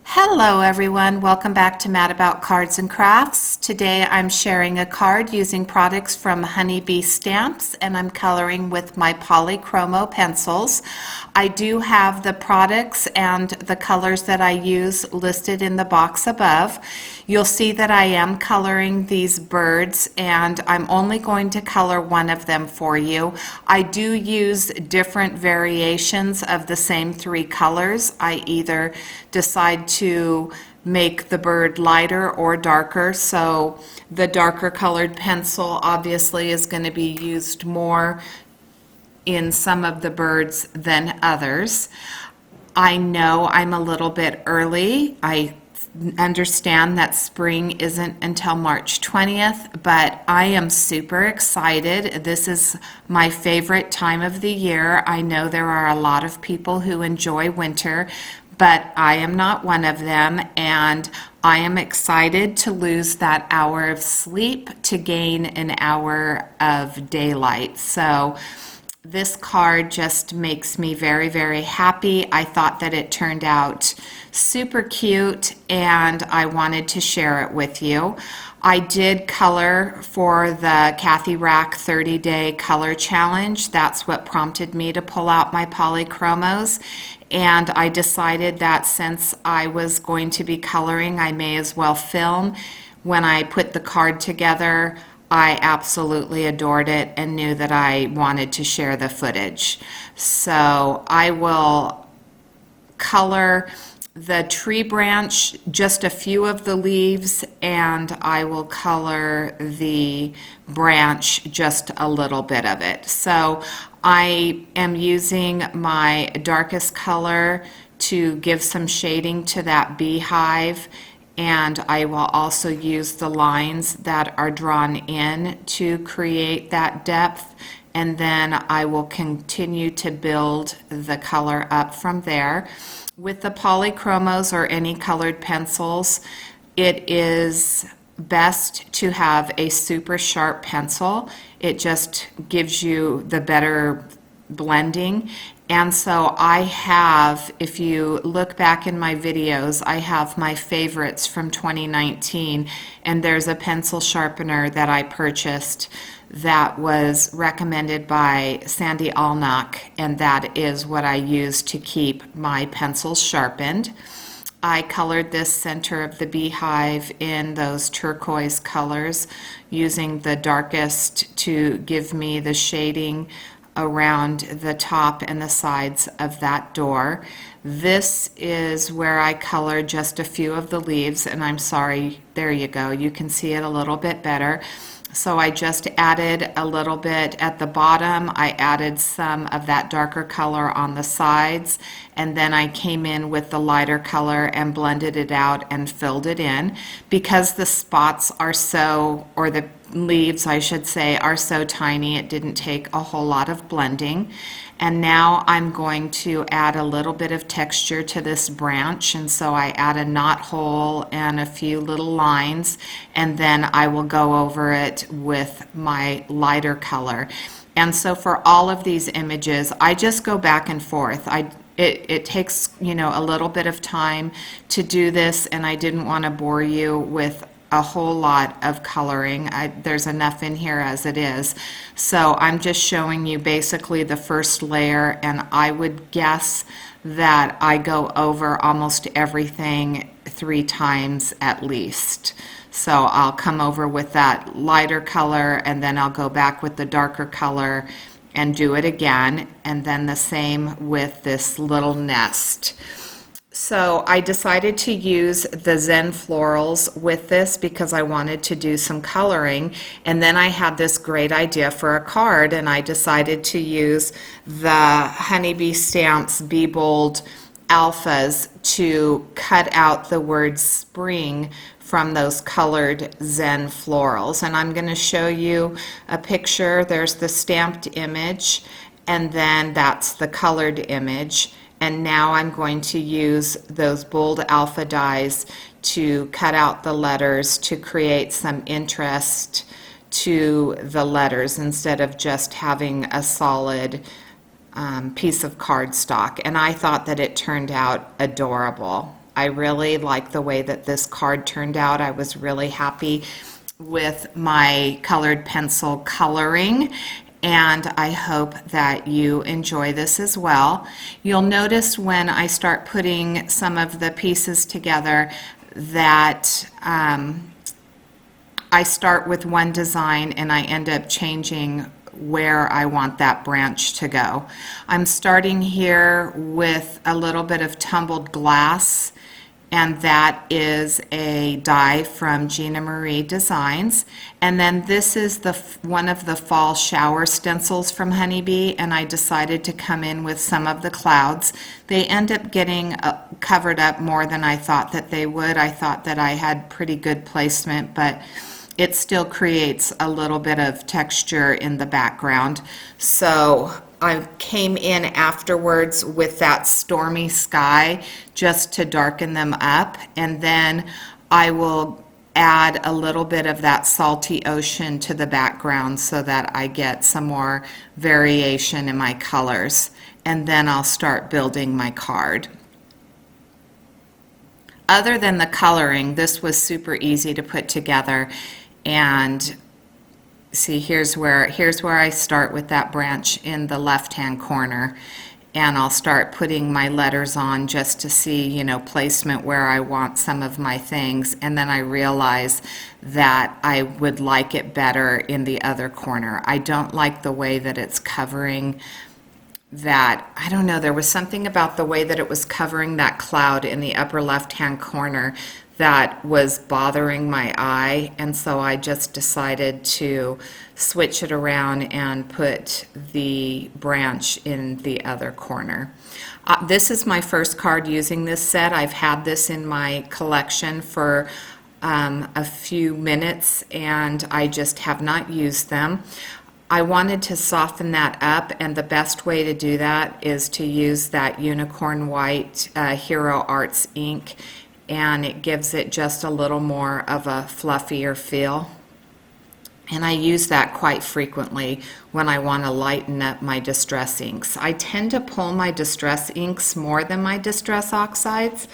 Hello everyone, welcome back to Mad About Cards and Crafts. Today I'm sharing a card using products from Honeybee Stamps and I'm coloring with my Polychromo pencils. I do have the products and the colors that I use listed in the box above. You'll see that I am coloring these birds and I'm only going to color one of them for you. I do use different variations of the same three colors. I either decide to make the bird lighter or darker, so the darker colored pencil obviously is going to be used more in some of the birds than others. I know I'm a little bit early. I understand that spring isn't until March 20th, but I am super excited. This is my favorite time of the year. I know there are a lot of people who enjoy winter, but I am not one of them, and I am excited to lose that hour of sleep to gain an hour of daylight. So this card just makes me very, very happy. I thought that it turned out super cute and I wanted to share it with you. I did color for the Kathy Rack 30-day color challenge. That's what prompted me to pull out my Polychromos. And I decided that since I was going to be coloring, I may as well film. When I put the card together, I absolutely adored it and knew that I wanted to share the footage. So I will color the tree branch, just a few of the leaves, and I will color the branch, just a little bit of it. So I am using my darkest color to give some shading to that beehive, and I will also use the lines that are drawn in to create that depth, and then I will continue to build the color up from there. With the Polychromos or any colored pencils, it is best to have a super sharp pencil. It just gives you the better blending. And so I have, if you look back in my videos, I have my favorites from 2019, and there's a pencil sharpener that I purchased that was recommended by Sandy Alnock, and that is what I use to keep my pencils sharpened. I colored this center of the beehive in those turquoise colors, using the darkest to give me the shading around the top and the sides of that door. This is where I colored just a few of the leaves, and I'm sorry, there you go, you can see it a little bit better. So I just added a little bit at the bottom. I added some of that darker color on the sides, and then I came in with the lighter color and blended it out and filled it in. Because the spots are so, or the leaves I should say, are so tiny, it didn't take a whole lot of blending. And now I'm going to add a little bit of texture to this branch, and so I add a knot hole and a few little lines, and then I will go over it with my lighter color. And so for all of these images, I just go back and forth. It takes, a little bit of time to do this, and I didn't want to bore you with a whole lot of coloring. There's enough in here as it is. So I'm just showing you basically the first layer, and I would guess that I go over almost everything 3 times at least. So I'll come over with that lighter color, and then I'll go back with the darker color and do it again, and then the same with this little nest. So I decided to use the Zen Florals with this because I wanted to do some coloring, and then I had this great idea for a card, and I decided to use the Honeybee Stamps Be Bold Alphas to cut out the word spring from those colored Zen Florals. And I'm going to show you a picture. There's the stamped image, and then that's the colored image. And now I'm going to use those bold alpha dies to cut out the letters to create some interest to the letters instead of just having a solid piece of cardstock. And I thought that it turned out adorable. I really like the way that this card turned out. I was really happy with my colored pencil coloring, and I hope that you enjoy this as well. You'll notice when I start putting some of the pieces together that I start with one design and I end up changing where I want that branch to go. I'm starting here with a little bit of tumbled glass, and that is a die from Gina Marie Designs. And then this is one of the fall shower stencils from Honeybee, and I decided to come in with some of the clouds. They end up getting covered up more than I thought that they would. I thought that I had pretty good placement, but it still creates a little bit of texture in the background. So I came in afterwards with that stormy sky just to darken them up, and then I will add a little bit of that salty ocean to the background so that I get some more variation in my colors, and then I'll start building my card. Other than the coloring, this was super easy to put together. And see, here's where I start with that branch in the left-hand corner, and I'll start putting my letters on just to see, you know, placement where I want some of my things, and then I realize that I would like it better in the other corner. I don't like the way that it's covering that. I don't know, there was something about the way that it was covering that cloud in the upper left-hand corner that was bothering my eye, and so I just decided to switch it around and put the branch in the other corner. This is my first card using this set. I've had this in my collection for a few minutes, and I just have not used them. I wanted to soften that up, and the best way to do that is to use that Unicorn White Hero Arts ink, and it gives it just a little more of a fluffier feel. And I use that quite frequently when I want to lighten up my distress inks. I tend to pull my distress inks more than my distress oxides.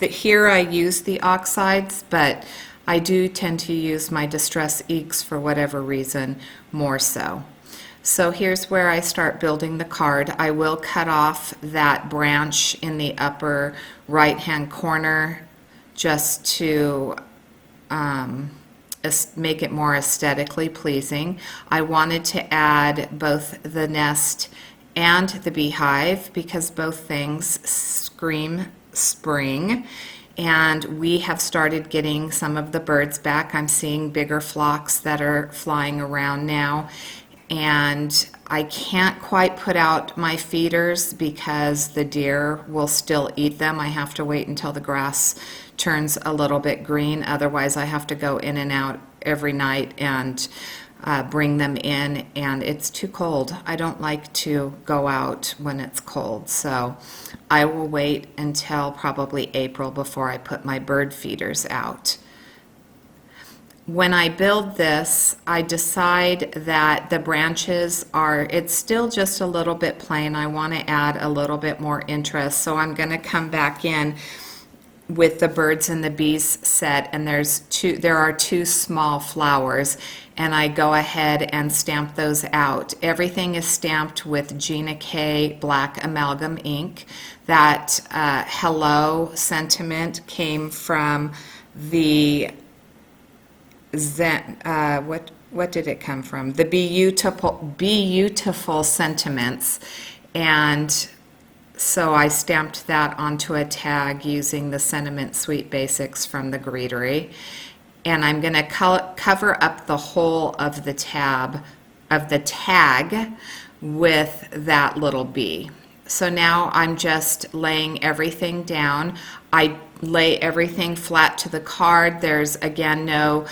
Here I use the oxides, but I do tend to use my distress inks for whatever reason more so. So here's where I start building the card. I will cut off that branch in the upper right-hand corner just to make it more aesthetically pleasing. I wanted to add both the nest and the beehive because both things scream spring. And we have started getting some of the birds back. I'm seeing bigger flocks that are flying around now. And I can't quite put out my feeders because the deer will still eat them. I have to wait until the grass turns a little bit green. Otherwise, I have to go in and out every night and bring them in, and it's too cold. I don't like to go out when it's cold, so I will wait until probably April before I put my bird feeders out. When I build this, I decide that the branches it's still just a little bit plain. I want to add a little bit more interest, so I'm going to come back in with the birds and the bees set, and there are two small flowers, and I go ahead and stamp those out. Everything is stamped with Gina K black amalgam ink. That hello sentiment came from the what did it come from? The beautiful sentiments, and so I stamped that onto a tag using the Sentiment Sweet Basics from the Greetery, and I'm going to cover up the whole of the tag with that little bee. So now I'm just laying everything down. I lay everything flat to the card. There's again no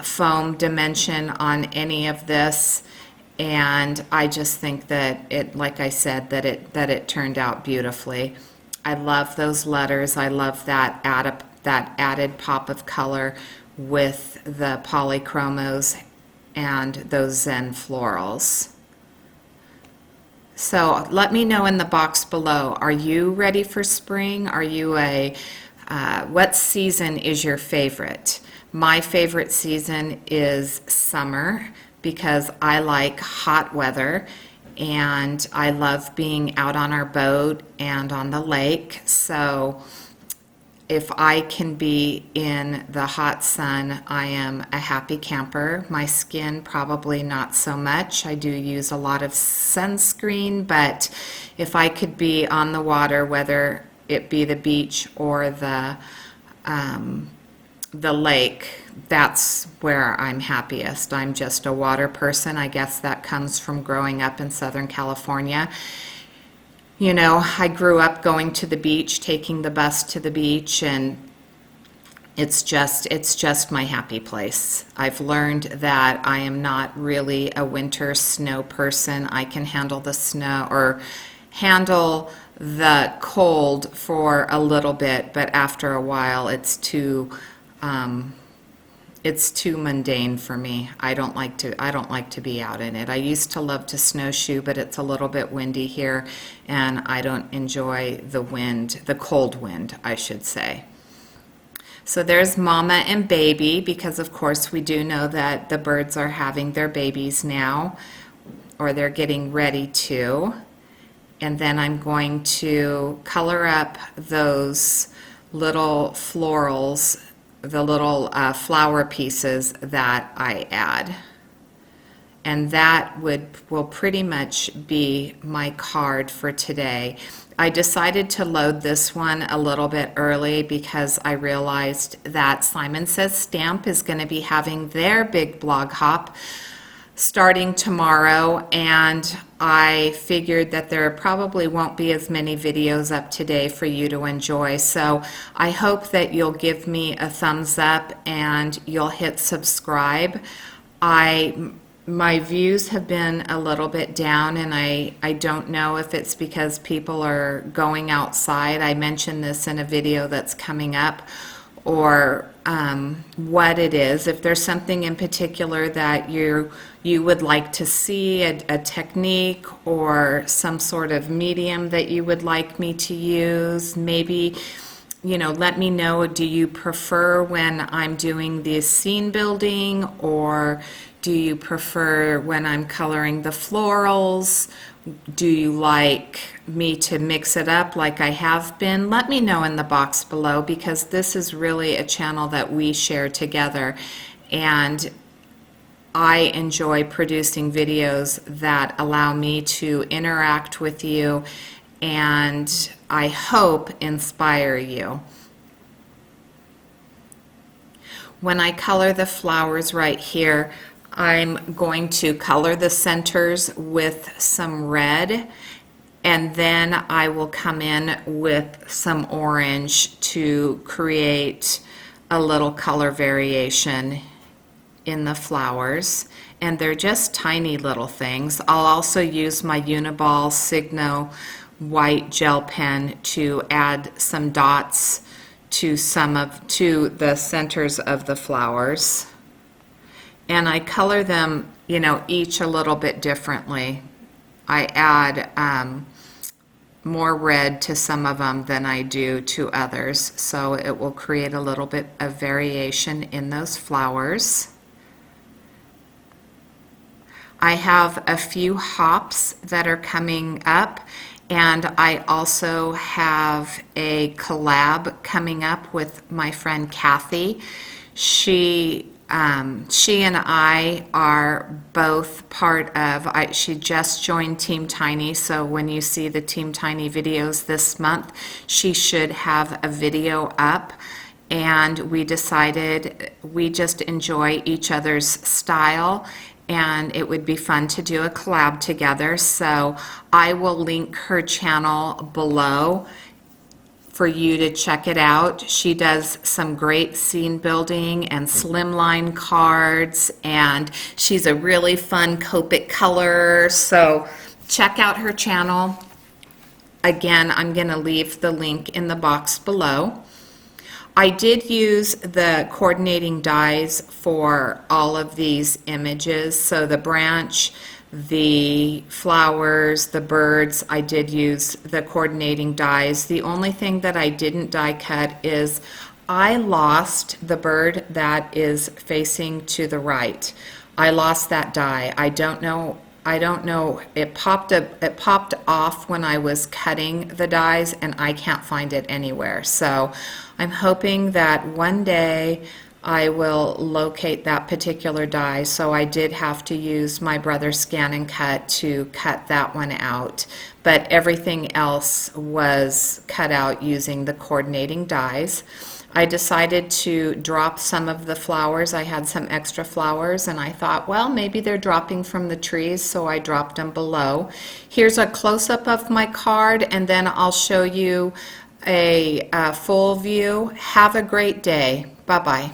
foam dimension on any of this, and I just think that it, like I said, that it turned out beautifully. I love those letters. I love that added pop of color with the Polychromos and those Zen florals. So let me know in the box below, are you ready for spring? Are you what season is your favorite? My favorite season is summer because I like hot weather and I love being out on our boat and on the lake. So if I can be in the hot sun, I am a happy camper. My skin probably not so much. I do use a lot of sunscreen, but if I could be on the water, whether it be the beach or the lake, that's where I'm happiest. I'm just a water person. I guess that comes from growing up in Southern California. You know, I grew up going to the beach, taking the bus to the beach, and it's just my happy place. I've learned that I am not really a winter snow person. I can handle the snow or handle the cold for a little bit, but after a while it's too mundane for me. I don't like to be out in it. I used to love to snowshoe, but it's a little bit windy here and I don't enjoy the wind, the cold wind, I should say. So there's mama and baby, because of course we do know that the birds are having their babies now, or they're getting ready to. And then I'm going to color up those little florals, the little flower pieces that I add. And that will pretty much be my card for today. I decided to load this one a little bit early because I realized that Simon Says Stamp is going to be having their big blog hop starting tomorrow, and I figured that there probably won't be as many videos up today for you to enjoy. So I hope that you'll give me a thumbs up and you'll hit subscribe. My views have been a little bit down, and I don't know if it's because people are going outside. I mentioned this in a video that's coming up, or what it is. If there's something in particular that you would like to see, a technique or some sort of medium that you would like me to use, maybe, you know, let me know. Do you prefer when I'm doing the scene building, or do you prefer when I'm coloring the florals? Do you like me to mix it up like I have been? Let me know in the box below, because this is really a channel that we share together, and I enjoy producing videos that allow me to interact with you and I hope inspire you. When I color the flowers right here, I'm going to color the centers with some red, and then I will come in with some orange to create a little color variation in the flowers. And they're just tiny little things. I'll also use my Uniball Signo white gel pen to add some dots to the centers of the flowers. And I color them, you know, each a little bit differently. I add more red to some of them than I do to others, so it will create a little bit of variation in those flowers. I have a few hops that are coming up, and I also have a collab coming up with my friend Kathy. She and I are both part of, she just joined Team Tiny, so when you see the Team Tiny videos this month, she should have a video up. And we decided we just enjoy each other's style, and it would be fun to do a collab together. So I will link her channel below for you to check it out. She does some great scene building and slimline cards, and she's a really fun Copic colorer. So check out her channel. Again, I'm going to leave the link in the box below. I did use the coordinating dies for all of these images. So the branch, the flowers, the birds. I did use the coordinating dies. The only thing that I didn't die cut is I lost the bird that is facing to the right. I lost that die. I don't know. It popped off when I was cutting the dies, and I can't find it anywhere. So I'm hoping that one day I will locate that particular die. So I did have to use my brother's scan and cut to cut that one out. But everything else was cut out using the coordinating dies. I decided to drop some of the flowers. I had some extra flowers, and I thought, well, maybe they're dropping from the trees, so I dropped them below. Here's a close-up of my card, and then I'll show you a full view. Have a great day. Bye-bye.